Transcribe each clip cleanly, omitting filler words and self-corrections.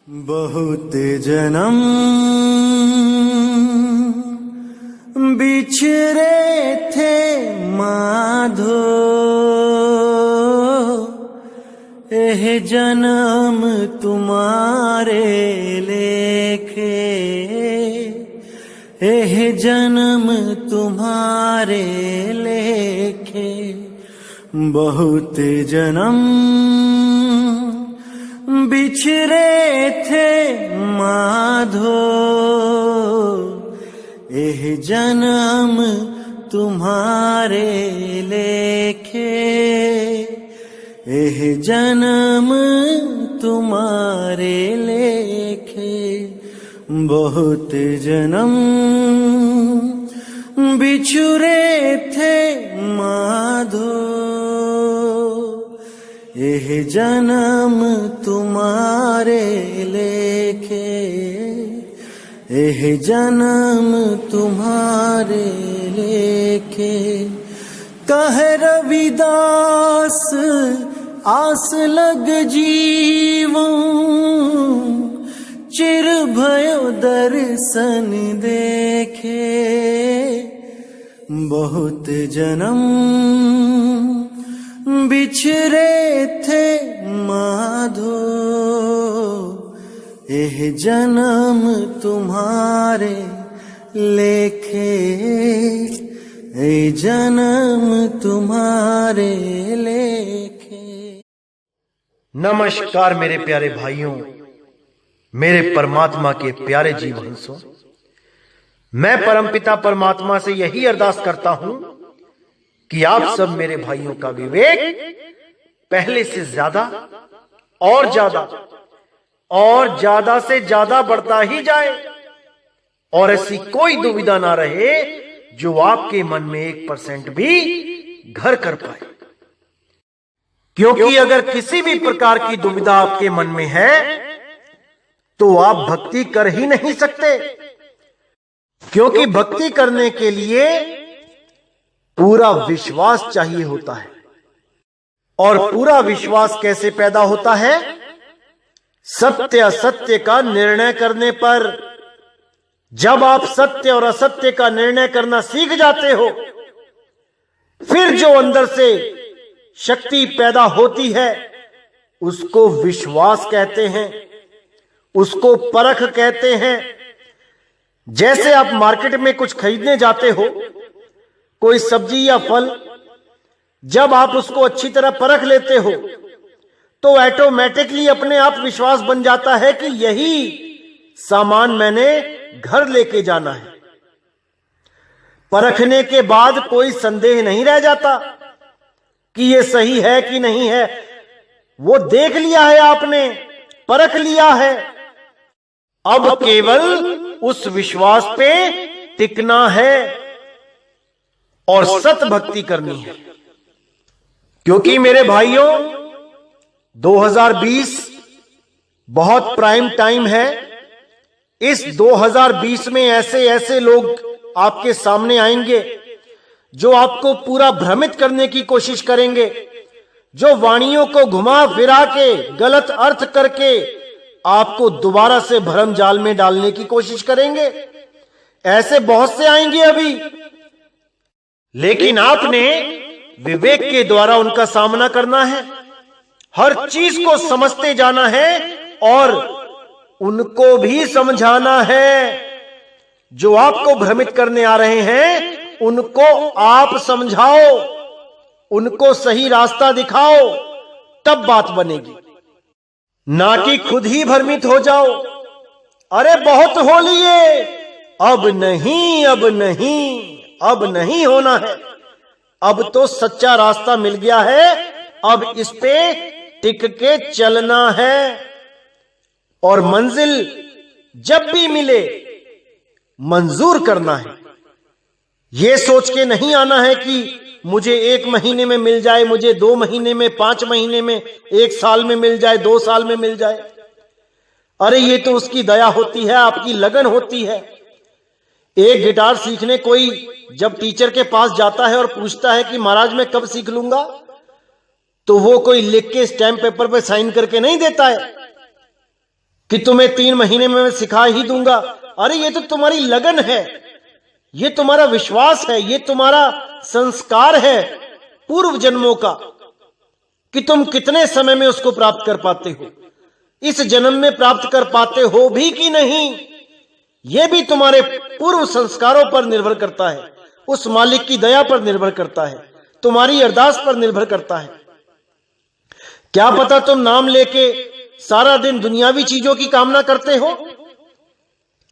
बहुत जन्म बिछड़े थे माधो, एह जन्म तुम्हारे लेखे, एह जन्म तुम्हारे लेखे। बहुत जन्म बिछड़े थे माधो, एह जन्म तुम्हारे लेखे, एह जन्म तुम्हारे लेखे। बहुत जन्म बिछड़े थे माधो, एह जन्म तुम्हारे लेखे, एह जन्म तुम्हारे लेखे। कह रविदास आस लग जीवों, चिर भयो दर्शन देखे। बहुत जन्म बिछड़े थे माधो, एह जन्म तुम्हारे लेखे, एह जन्म तुम्हारे लेखे। नमस्कार मेरे प्यारे भाइयों, मेरे परमात्मा के प्यारे जीव हंसों। मैं परमपिता परमात्मा से यही अरदास करता हूं कि आप सब मेरे भाइयों का विवेक पहले से ज्यादा और ज्यादा से ज्यादा बढ़ता ही जाए, और ऐसी कोई दुविधा ना रहे जो आपके मन में 1% भी घर कर पाए। क्योंकि अगर किसी भी प्रकार की दुविधा आपके मन में है तो आप भक्ति कर ही नहीं सकते, क्योंकि भक्ति करने के लिए पूरा विश्वास चाहिए होता है। और पूरा विश्वास कैसे पैदा होता है? सत्य असत्य का निर्णय करने पर। जब आप सत्य और असत्य का निर्णय करना सीख जाते हो, फिर जो अंदर से शक्ति पैदा होती है उसको विश्वास कहते हैं, उसको परख कहते हैं। जैसे आप मार्केट में कुछ खरीदने जाते हो, कोई सब्जी या फल, जब आप उसको अच्छी तरह परख लेते हो तो ऑटोमेटिकली अपने आप विश्वास बन जाता है कि यही सामान मैंने घर लेके जाना है। परखने के बाद कोई संदेह नहीं रह जाता कि यह सही है कि नहीं है। वो देख लिया है आपने, परख लिया है। अब केवल उस विश्वास पे टिकना है और सत भक्ति करनी है। क्योंकि मेरे भाइयों, 2020 बहुत प्राइम टाइम है। इस 2020 में ऐसे ऐसे लोग आपके सामने आएंगे जो आपको पूरा भ्रमित करने की कोशिश करेंगे, जो वाणियों को घुमा फिरा के गलत अर्थ करके आपको दोबारा से भ्रम जाल में डालने की कोशिश करेंगे। ऐसे बहुत से आएंगे अभी, लेकिन आपने विवेक के द्वारा उनका सामना करना है। हर चीज को समझते जाना है और उनको भी समझाना है। जो आपको भ्रमित करने आ रहे हैं उनको आप समझाओ, उनको सही रास्ता दिखाओ, तब बात बनेगी। ना कि खुद ही भ्रमित हो जाओ। अरे बहुत हो लिए, अब नहीं, अब नहीं, अब नहीं होना है। अब तो सच्चा रास्ता मिल गया है, अब इस पे टिक के चलना है। और मंजिल जब भी मिले मंजूर करना है। यह सोच के नहीं आना है कि मुझे 1 महीने में मिल जाए, मुझे 2 महीने में, 5 महीने में, 1 साल में मिल जाए, 2 साल में मिल जाए। अरे ये तो उसकी दया होती है, आपकी लगन होती है। एक गिटार सीखने कोई जब टीचर के पास जाता है और पूछता है कि महाराज मैं कब सीख लूंगा, तो वो कोई लिख के स्टैम्प पेपर पे साइन करके नहीं देता है। कि तुम्हें 3 महीने में मैं सिखा ही दूंगा। अरे ये तो तुम्हारी लगन है, ये तुम्हारा विश्वास है, ये तुम्हारा संस्कार है पूर्व जन्मों का कि तुम कितने समय में उसको प्राप्त कर पाते हो, इस जन्म में प्राप्त कर पाते हो भी कि नहीं, यह भी तुम्हारे पूर्व संस्कारों पर निर्भर करता है, उस मालिक की दया पर निर्भर करता है, तुम्हारी अरदास पर निर्भर करता है। क्या पता तुम नाम लेके सारा दिन दुनियावी चीजों की कामना करते हो,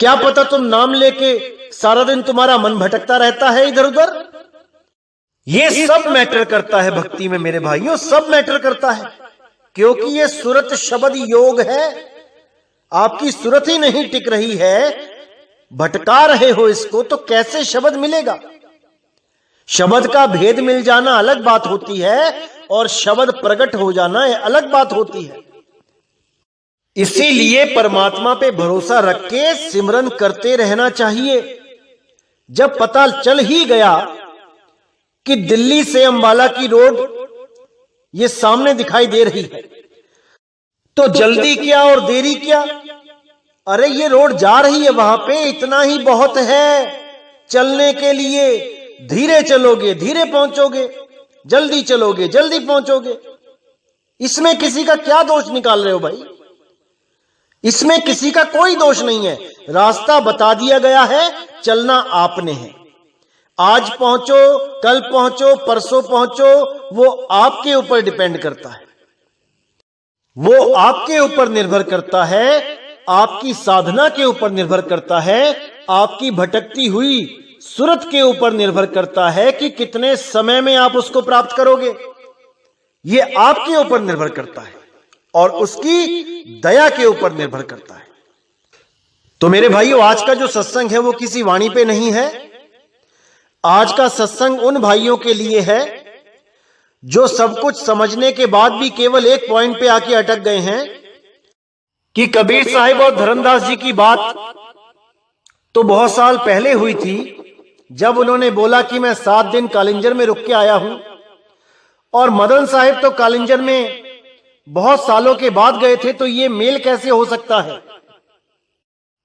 क्या पता तुम नाम लेके सारा दिन तुम्हारा मन भटकता रहता है इधर उधर। ये सब मैटर करता है भक्ति में मेरे भाइयों, सब मैटर करता है, क्योंकि ये सुरत शब्द योग है। आपकी सुरत ही नहीं टिक रही है, भटका रहे हो इसको, तो कैसे शब्द मिलेगा। शब्द का भेद मिल जाना अलग बात होती है और शब्द प्रकट हो जाना अलग बात होती है। इसीलिए परमात्मा पे भरोसा रख के सिमरन करते रहना चाहिए। जब पता चल ही गया कि दिल्ली से अंबाला की रोड ये सामने दिखाई दे रही है, तो जल्दी क्या और देरी क्या। अरे ये रोड जा रही है वहां पे, इतना ही बहुत है चलने के लिए। धीरे चलोगे धीरे पहुंचोगे, जल्दी चलोगे जल्दी पहुंचोगे। इसमें किसी का क्या दोष निकाल रहे हो भाई, इसमें किसी का कोई दोष नहीं है। रास्ता बता दिया गया है, चलना आपने है। आज पहुंचो, कल पहुंचो, परसों पहुंचो, वो आपके ऊपर डिपेंड करता है, वो आपके ऊपर निर्भर करता है, आपकी साधना के ऊपर निर्भर करता है, आपकी भटकती हुई सूरत के ऊपर निर्भर करता है कि कितने समय में आप उसको प्राप्त करोगे। ये आपके ऊपर निर्भर करता है और उसकी दया के ऊपर निर्भर करता है। तो मेरे भाइयों, आज का जो सत्संग है वो किसी वाणी पे नहीं है। आज का सत्संग उन भाइयों के लिए है जो सब कुछ समझने के बाद भी केवल एक पॉइंट पे आके अटक गए हैं कि कबीर साहिब और धर्मदास जी की बात तो बहुत साल पहले हुई थी, जब उन्होंने बोला कि मैं 7 दिन कालिंजर में रुक के आया हूं, और मदन साहिब तो कालिंजर में बहुत सालों के बाद गए थे, तो ये मेल कैसे हो सकता है।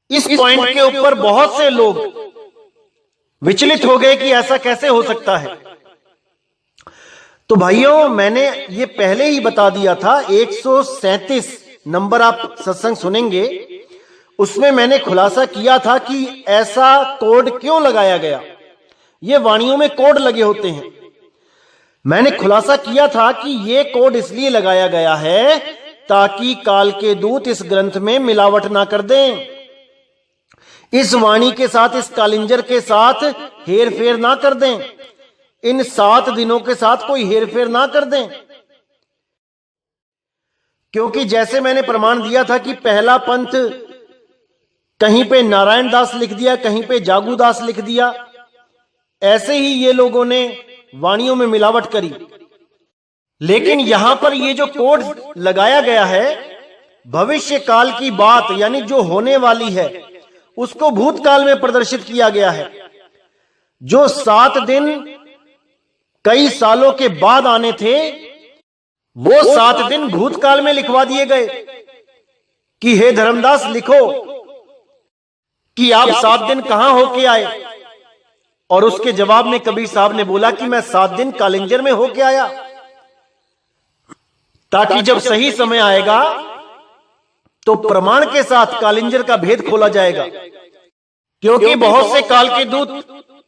इस पॉइंट के ऊपर बहुत से लोग विचलित हो गए कि ऐसा कैसे हो सकता है। तो भाइयों, मैंने ये पहले ही बता दिया था, 137 नंबर आप सत्संग सुनेंगे, उसमें मैंने खुलासा किया था कि ऐसा कोड क्यों लगाया गया। ये वाणियों में कोड लगे होते हैं। मैंने खुलासा किया था कि ये कोड इसलिए लगाया गया है ताकि काल के दूत इस ग्रंथ में मिलावट ना कर दें, इस वाणी के साथ, इस कालिंजर के साथ हेर फेर ना कर दें, इन 7 दिनों के साथ कोई हेर फेर ना कर दें। क्योंकि जैसे मैंने प्रमाण दिया था कि पहला पंथ कहीं पे नारायण दास लिख दिया, कहीं पे जागू दास लिख दिया, ऐसे ही ये लोगों ने वाणियों में मिलावट करी। लेकिन यहां पर ये जो कोड लगाया गया है, भविष्य काल की बात यानी जो होने वाली है उसको भूतकाल में प्रदर्शित किया गया है। जो 7 दिन कई सालों के बाद आने थे, वो 7 दिन भूतकाल में लिखवा दिए गए कि हे धर्मदास लिखो कि आप 7 दिन कहां होके आए। और उसके जवाब में कबीर साहब ने बोला कि मैं 7 दिन कालिंजर में होके आया, ताकि जब सही समय आएगा तो प्रमाण के साथ कालिंजर का भेद खोला जाएगा। क्योंकि बहुत से काल के दूत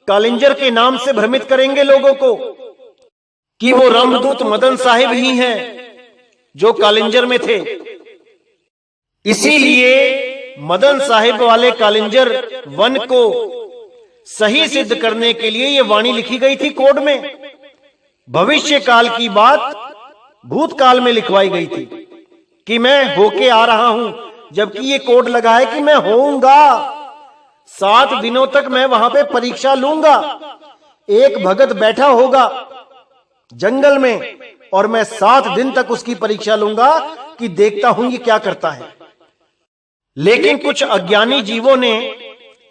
कालिंजर के नाम से भ्रमित करेंगे लोगों को कि वो रामदूत मदन साहिब ही हैं जो कालिंजर में थे। इसीलिए मदन साहिब वाले कालिंजर वन को सही सिद्ध करने के लिए ये वाणी लिखी गई थी कोड में। भविष्य काल की बात भूतकाल में लिखवाई गई थी कि मैं होके आ रहा हूं, जबकि ये कोड लगा है कि मैं होऊंगा। 7 दिनों तक मैं वहां पे परीक्षा लूंगा। एक भगत बैठा होगा जंगल में और मैं 7 दिन तक उसकी परीक्षा लूंगा कि देखता हूं ये क्या करता है। लेकिन कुछ अज्ञानी जीवों ने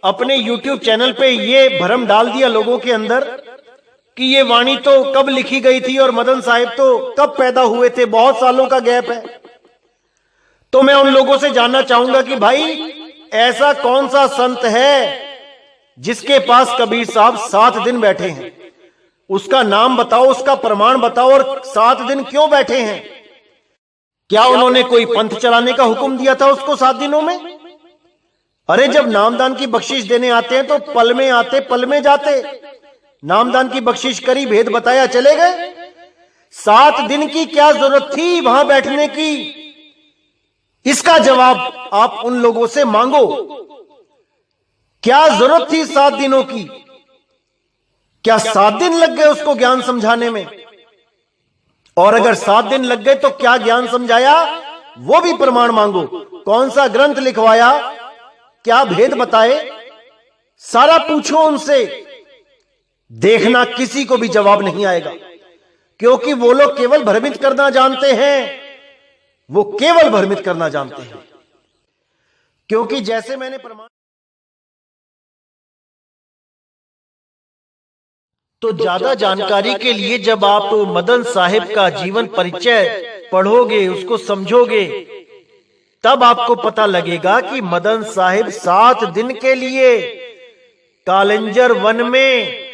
अपने YouTube चैनल पे ये भ्रम डाल दिया लोगों के अंदर कि ये वाणी तो कब लिखी गई थी और मदन साहिब तो कब पैदा हुए थे, बहुत सालों का गैप है। तो मैं उन लोगों से जानना चाहूंगा कि भाई ऐसा कौन सा संत है जिसके पास कबीर साहब 7 दिन बैठे हैं? उसका नाम बताओ, उसका प्रमाण बताओ, और 7 दिन क्यों बैठे हैं? क्या उन्होंने कोई पंथ चलाने का हुक्म दिया था उसको 7 दिनों में? अरे जब नामदान की बख्शिश देने आते हैं तो पल में आते पल में जाते। नामदान की बख्शिश करी, भेद बताया, चले गए। 7 दिन की क्या जरूरत थी वहां बैठने की? इसका जवाब आप उन लोगों से मांगो। क्या जरूरत थी 7 दिनों की? क्या 7 दिन लग गए उसको ज्ञान समझाने में? और अगर 7 दिन लग गए तो क्या ज्ञान समझाया, वो भी प्रमाण मांगो। कौन सा ग्रंथ लिखवाया, क्या भेद बताए, सारा पूछो उनसे। देखना किसी को भी जवाब नहीं आएगा, क्योंकि वो लोग केवल भ्रमित करना जानते हैं। वो केवल भ्रमित करना जानते हैं। क्योंकि जैसे मैंने प्रमाण, तो ज्यादा जानकारी के लिए जब आप मदन साहिब का जीवन परिचय पढ़ोगे, उसको समझोगे, तब आपको पता लगेगा कि मदन साहिब 7 दिन के लिए कालिंजर वन में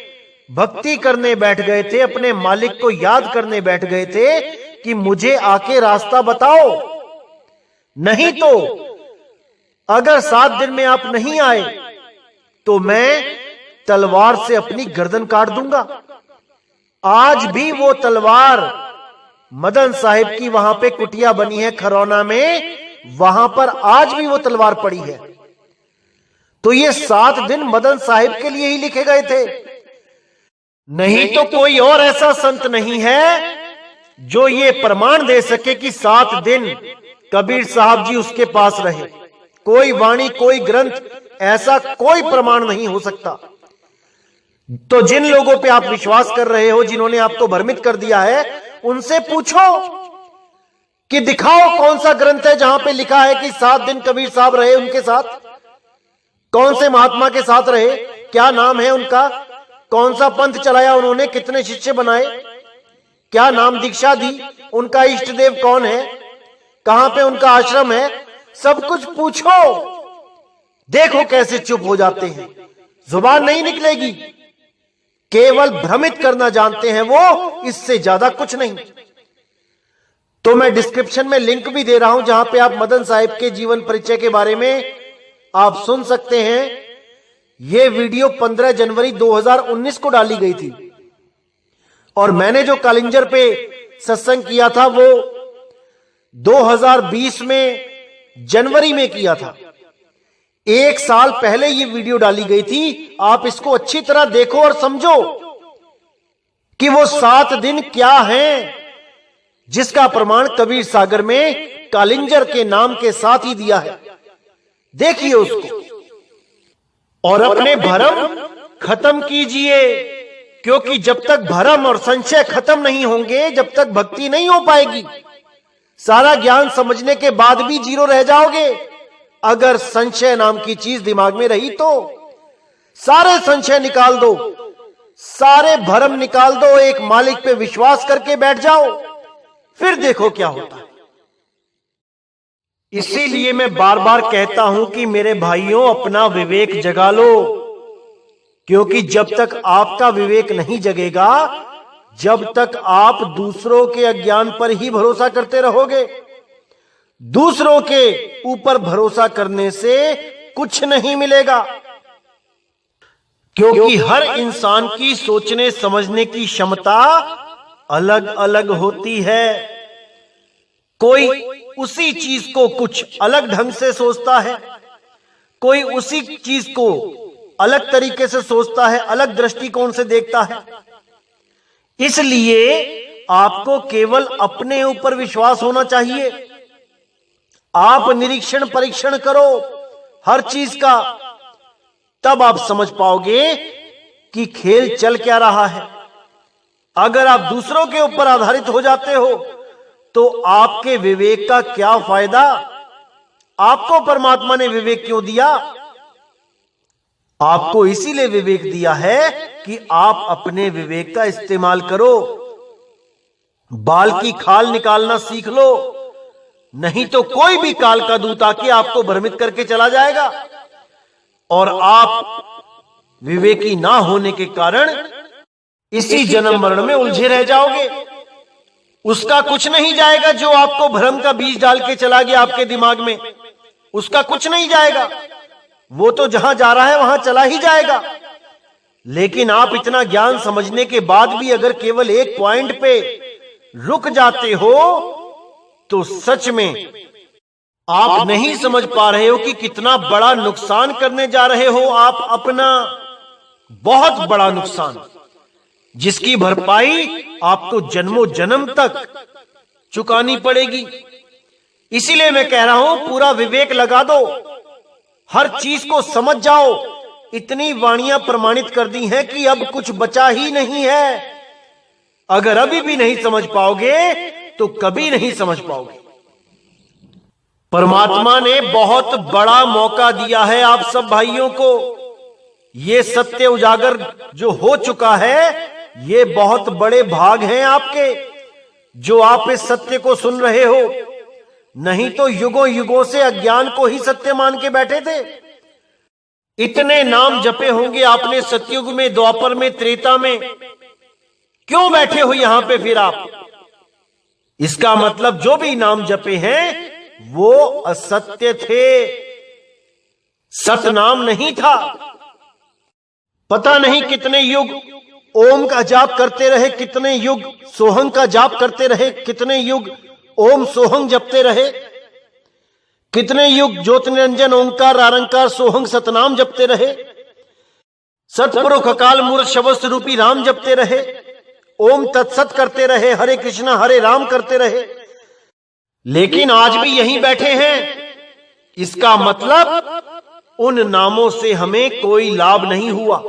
भक्ति करने बैठ गए थे, अपने मालिक को याद करने बैठ गए थे कि मुझे आके रास्ता बताओ। नहीं तो अगर 7 दिन में आप नहीं आए तो मैं तलवार से अपनी गर्दन काट दूंगा। आज भी वो तलवार मदन साहिब की वहां पे कुटिया बनी है खरौना में, वहां पर आज भी वो तलवार पड़ी है। तो ये 7 दिन मदन साहिब के लिए ही लिखे गए थे। नहीं तो कोई और ऐसा संत नहीं है जो ये प्रमाण दे सके कि 7 दिन कबीर साहब जी उसके पास रहे। कोई वाणी, कोई ग्रंथ, ऐसा कोई प्रमाण नहीं हो सकता। तो जिन लोगों पे आप विश्वास कर रहे हो, जिन्होंने आपको भ्रमित कर दिया है, उनसे पूछो कि दिखाओ कौन सा ग्रंथ है जहां पे लिखा है कि 7 दिन कबीर साहब रहे उनके साथ। कौन से महात्मा के साथ रहे, क्या नाम है उनका, कौन सा पंथ चलाया उन्होंने, कितने शिष्य बनाए, क्या नाम दीक्षा दी, उनका इष्ट देव कौन है, कहां पे उनका आश्रम है, सब कुछ पूछो। देखो कैसे चुप हो जाते हैं, जुबान नहीं निकलेगी। केवल भ्रमित करना जानते हैं वो, इससे ज्यादा कुछ नहीं। तो मैं डिस्क्रिप्शन में लिंक भी दे रहा हूं जहां पे आप मदन साहिब के जीवन परिचय के बारे में आप सुन सकते हैं। यह वीडियो 15 जनवरी 2019 को डाली गई थी और मैंने जो कालिंजर पे सत्संग किया था वो 2020 में जनवरी में किया था। 1 साल पहले ये वीडियो डाली गई थी। आप इसको अच्छी तरह देखो और समझो कि वो 7 दिन क्या हैं, जिसका प्रमाण कबीर सागर में कालिंजर के नाम के साथ ही दिया है। देखिए उसको और अपने भरम खत्म कीजिए, क्योंकि जब तक भरम और संशय खत्म नहीं होंगे, जब तक भक्ति नहीं हो पाएगी। सारा ज्ञान समझने के बाद भी जीरो रह जाओगे अगर संशय नाम की चीज दिमाग में रही तो। सारे संशय निकाल दो, सारे भरम निकाल दो, एक मालिक पे विश्वास करके बैठ जाओ, फिर देखो क्या होता है। इसीलिए मैं बार बार कहता हूं कि मेरे भाइयों, अपना विवेक जगा लो, क्योंकि जब तक आपका विवेक नहीं जगेगा, जब तक आप दूसरों के अज्ञान पर ही भरोसा करते रहोगे। दूसरों के ऊपर भरोसा करने से कुछ नहीं मिलेगा, क्योंकि हर इंसान की सोचने समझने की क्षमता अलग अलग होती है। कोई उसी चीज को कुछ अलग ढंग से सोचता है, कोई उसी चीज को अलग तरीके से सोचता है, अलग दृष्टिकोण से देखता है। इसलिए आपको केवल अपने ऊपर विश्वास होना चाहिए। आप निरीक्षण परीक्षण करो हर चीज का, तब आप समझ पाओगे कि खेल चल क्या रहा है। अगर आप दूसरों के ऊपर आधारित हो जाते हो तो आपके विवेक का क्या फायदा। आपको परमात्मा ने विवेक क्यों दिया? आपको इसीलिए विवेक दिया है कि आप अपने विवेक का इस्तेमाल करो। बाल की खाल निकालना सीख लो, नहीं तो कोई भी काल का दूत आके आपको भ्रमित करके चला जाएगा और आप विवेकी ना होने के कारण इसी जन्म मरण में उलझे रह जाओगे। उसका कुछ नहीं जाएगा जो आपको भ्रम का बीज डाल के चला गया आपके दिमाग में, उसका कुछ नहीं जाएगा। वो तो जहां जा रहा है वहां चला ही जाएगा। लेकिन आप इतना ज्ञान समझने के बाद भी अगर केवल एक पॉइंट पे रुक जाते हो तो सच में आप नहीं समझ पा रहे हो कि कितना बड़ा नुकसान करने जा रहे हो आप अपना, बहुत बड़ा नुकसान, जिसकी भरपाई आपको जन्मों जन्म तक चुकानी पड़ेगी। इसीलिए मैं कह रहा हूं पूरा विवेक लगा दो, हर चीज को समझ जाओ। इतनी वाणियां प्रमाणित कर दी हैं कि अब कुछ बचा ही नहीं है। अगर अभी भी नहीं समझ पाओगे तो कभी नहीं समझ पाओगे। परमात्मा ने बहुत बड़ा मौका दिया है आप सब भाइयों को। ये सत्य उजागर जो हो चुका है, ये बहुत बड़े भाग हैं आपके जो आप इस सत्य को सुन रहे हो। नहीं तो युगों युगों से अज्ञान को ही सत्य मान के बैठे थे। इतने नाम जपे होंगे आपने सतयुग में, द्वापर में, त्रेता में, क्यों बैठे हो यहां पे फिर आप? इसका मतलब जो भी नाम जपे हैं वो असत्य थे, सतनाम नहीं था। पता नहीं कितने युग ओम का जाप करते रहे, कितने युग सोहंग का जाप करते रहे, कितने युग ओम सोहंग जपते रहे, कितने युग ज्योत निरंजन ओंकार आरंकार सोहंग सतनाम जपते रहे, सतपुरुष अकाल मूर्त शब्द रूपी राम जपते रहे, ओम तत्सत करते रहे, हरे कृष्णा हरे राम करते रहे, लेकिन आज भी यहीं बैठे हैं। इसका मतलब उन नामों से हमें कोई लाभ नहीं हुआ,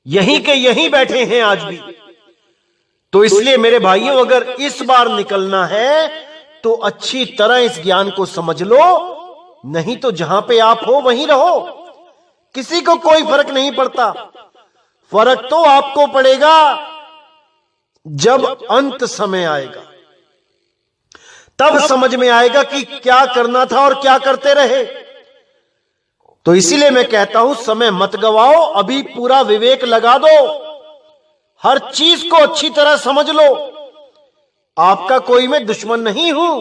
यहीं के यहीं बैठे हैं आज भी। तो इसलिए मेरे भाइयों, अगर इस बार निकलना है तो अच्छी तरह इस ज्ञान को समझ लो, नहीं तो जहां पे आप हो वहीं रहो। किसी को कोई फर्क नहीं पड़ता। फर्क तो आपको पड़ेगा जब अंत समय आएगा, तब समझ में आएगा कि क्या करना था और क्या करते रहे। तो इसीलिए मैं कहता हूं समय मत गवाओ, अभी पूरा विवेक लगा दो, हर चीज को अच्छी तरह समझ लो। आपका कोई मैं दुश्मन नहीं हूं,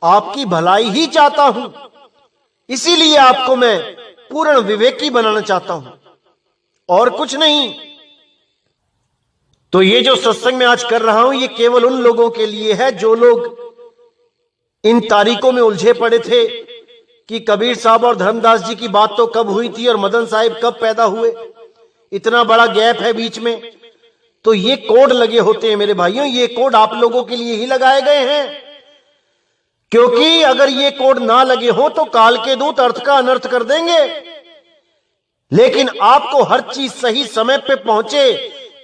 आपकी भलाई ही चाहता हूं। इसीलिए आपको मैं पूर्ण विवेकी बनाना चाहता हूं और कुछ नहीं। तो ये जो सत्संग मैं आज कर रहा हूं, ये केवल उन लोगों के लिए है जो लोग इन तारीखों में उलझे पड़े थे कि कबीर साहब और धर्मदास जी की बात तो कब हुई थी और मदन साहिब कब पैदा हुए, इतना बड़ा गैप है बीच में। तो ये कोड लगे होते हैं मेरे भाइयों, ये कोड आप लोगों के लिए ही लगाए गए हैं, क्योंकि अगर ये कोड ना लगे हो तो काल के दूत अर्थ का अनर्थ कर देंगे। लेकिन आपको हर चीज सही समय पे पहुंचे,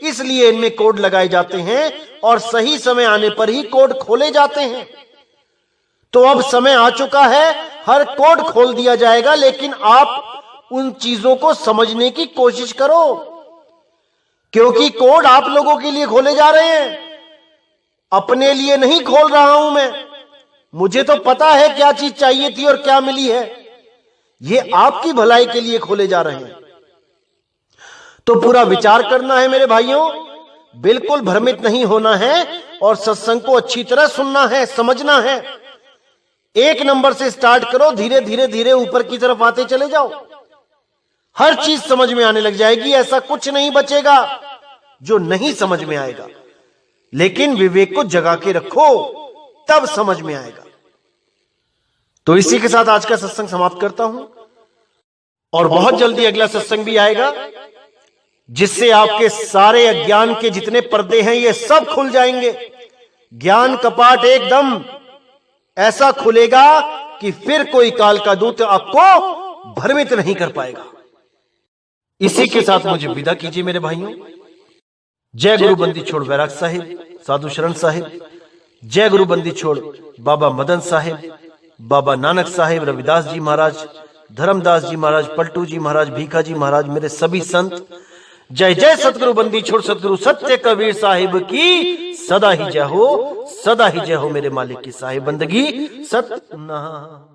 इसलिए इनमें कोड लगाए जाते हैं और सही समय आने पर ही कोड खोले जाते हैं। तो अब समय आ चुका है, हर कोड खोल दिया जाएगा, लेकिन आप उन चीजों को समझने की कोशिश करो, क्योंकि कोड आप लोगों के लिए खोले जा रहे हैं, अपने लिए नहीं खोल रहा हूं मैं। मुझे तो पता है क्या चीज चाहिए थी और क्या मिली है, ये आपकी भलाई के लिए खोले जा रहे हैं। तो पूरा विचार करना है मेरे भाइयों, बिल्कुल भ्रमित नहीं होना है और सत्संग को अच्छी तरह सुनना है, समझना है। एक नंबर से स्टार्ट करो, धीरे धीरे धीरे ऊपर की तरफ आते चले जाओ, हर चीज समझ में आने लग जाएगी। ऐसा कुछ नहीं बचेगा जो नहीं समझ में आएगा, लेकिन विवेक को जगा के रखो, तब समझ में आएगा। तो इसी के साथ आज का सत्संग समाप्त करता हूं और बहुत जल्दी अगला सत्संग भी आएगा, जिससे आपके सारे अज्ञान के जितने पर्दे हैं ये सब खुल जाएंगे। ज्ञान कपाट एकदम ऐसा खुलेगा कि फिर कोई काल का दूत आपको भ्रमित नहीं कर पाएगा। इसी के साथ मुझे विदा कीजिए मेरे भाइयों। जय गुरु बंदी छोड़ वैराग साहिब, साधु शरण साहिब, जय गुरु बंदी छोड़ बाबा मदन साहिब, बाबा नानक साहिब, रविदास जी महाराज, धर्मदास जी महाराज, पलटू जी महाराज, भीखा जी महाराज, मेरे सभी संत, जय जय सतगुरु बंदी छोड़ सतगुरु सत्य कबीर साहिब की सदा ही जय हो, सदा ही जय हो मेरे मालिक की साहिब बंदगी सतनाम।